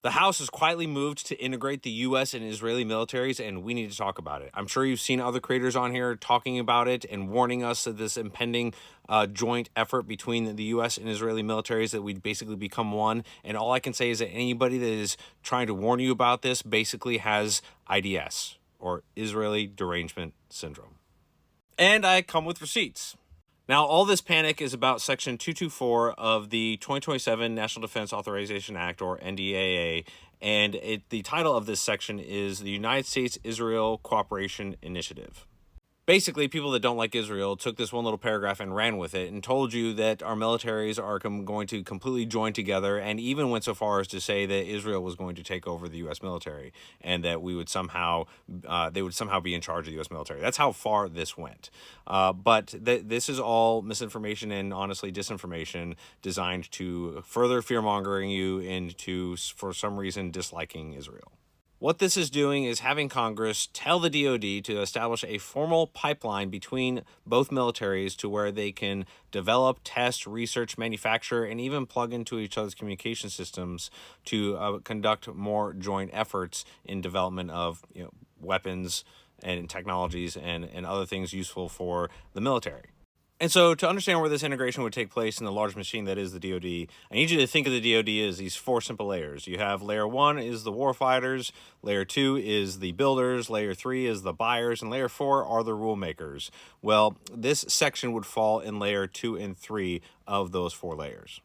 The House has quietly moved to integrate the U.S. and Israeli militaries, and we need to talk about it. I'm sure you've seen other creators on here talking about it and warning us of this impending joint effort between the U.S. and Israeli militaries, that we'd basically become one. And all I can say is that anybody that is trying to warn you about this basically has IDS, or Israeli Derangement Syndrome. And I come with receipts. Now, all this panic is about Section 224 of the 2027 National Defense Authorization Act, or NDAA, and the title of this section is the United States-Israel Cooperation Initiative. Basically, people that don't like Israel took this one little paragraph and ran with it and told you that our militaries are going to completely join together, and even went so far as to say that Israel was going to take over the U.S. military and that we would somehow, they would somehow be in charge of the U.S. military. That's how far this went. But this is all misinformation and honestly disinformation designed to further fear-mongering you into, for some reason, disliking Israel. What this is doing is having Congress tell the DoD to establish a formal pipeline between both militaries to where they can develop, test, research, manufacture, and even plug into each other's communication systems to conduct more joint efforts in development of weapons and technologies and other things useful for the military. And so to understand where this integration would take place in the large machine that is the DoD, I need you to think of the DoD as these four simple layers. You have layer 1 is the warfighters, layer 2 is the builders, layer 3 is the buyers, and layer 4 are the rule makers. Well, this section would fall in layer 2 and 3 of those 4 layers.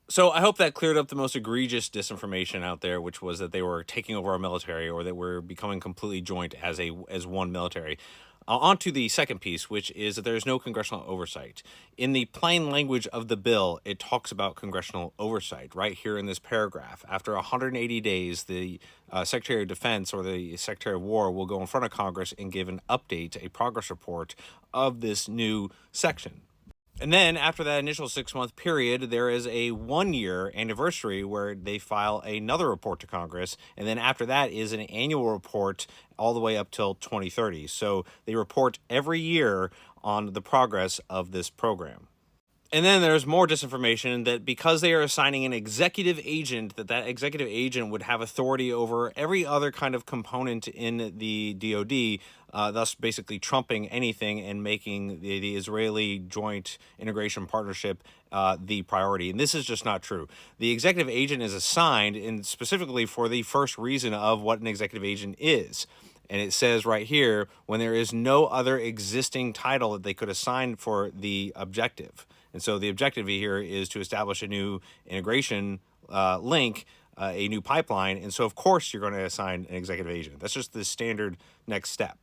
So I hope that cleared up the most egregious disinformation out there, which was that they were taking over our military or that we're becoming completely joint as one military. On to the second piece, which is that there is no congressional oversight. In the plain language of the bill, it talks about congressional oversight right here in this paragraph. After 180 days, the Secretary of Defense or the Secretary of War will go in front of Congress and give an update, a progress report of this new section. And then after that initial 6-month period, there is a 1-year anniversary where they file another report to Congress. And then after that is an annual report all the way up till 2030. So they report every year on the progress of this program. And then there's more disinformation that because they are assigning an executive agent, that executive agent would have authority over every other kind of component in the DoD, thus basically trumping anything and making the Israeli Joint Integration Partnership the priority. And this is just not true. The executive agent is assigned and specifically for the first reason of what an executive agent is. And it says right here, when there is no other existing title that they could assign for the objective. And so the objective here is to establish a new integration link, a new pipeline. And so, of course, you're going to assign an executive agent. That's just the standard next step.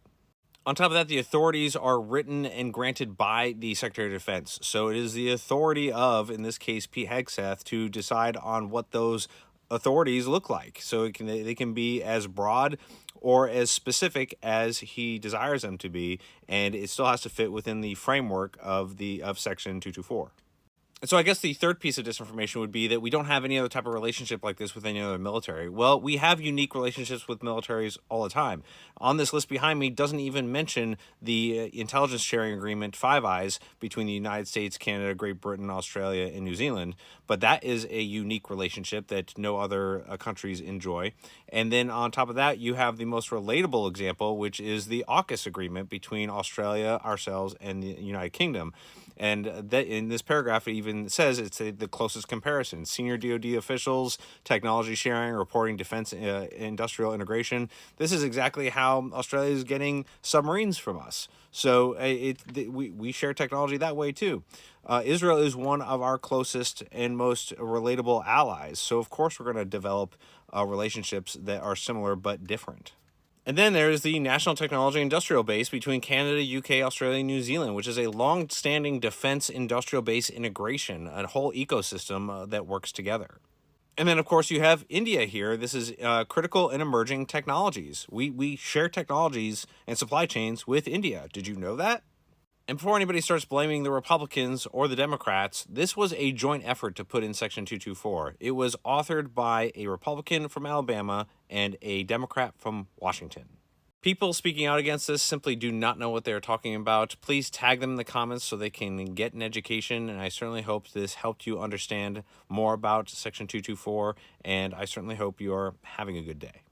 On top of that, the authorities are written and granted by the Secretary of Defense. So it is the authority of, in this case, Pete Hegseth, to decide on what those authorities look like. So they can be as broad or as specific as he desires them to be, and it still has to fit within the framework of Section 224. And so I guess the third piece of disinformation would be that we don't have any other type of relationship like this with any other military. Well, we have unique relationships with militaries all the time. On this list behind me doesn't even mention the intelligence sharing agreement, Five Eyes, between the United States, Canada, Great Britain, Australia, and New Zealand. But that is a unique relationship that no other countries enjoy. And then on top of that, you have the most relatable example, which is the AUKUS agreement between Australia, ourselves, and the United Kingdom. And that in this paragraph, it even says it's the closest comparison. Senior DoD officials, technology sharing, reporting defense industrial integration. This is exactly how Australia is getting submarines from us. So we share technology that way too. Israel is one of our closest and most relatable allies. So of course we're going to develop relationships that are similar but different. And then there is the National Technology Industrial Base between Canada, UK, Australia, and New Zealand, which is a long-standing defense industrial base integration, a whole ecosystem that works together. And then, of course, you have India here. This is critical and emerging technologies. We share technologies and supply chains with India. Did you know that? And before anybody starts blaming the Republicans or the Democrats, this was a joint effort to put in Section 224. It was authored by a Republican from Alabama and a Democrat from Washington. People speaking out against this simply do not know what they're talking about. Please tag them in the comments so they can get an education, and I certainly hope this helped you understand more about Section 224, and I certainly hope you're having a good day.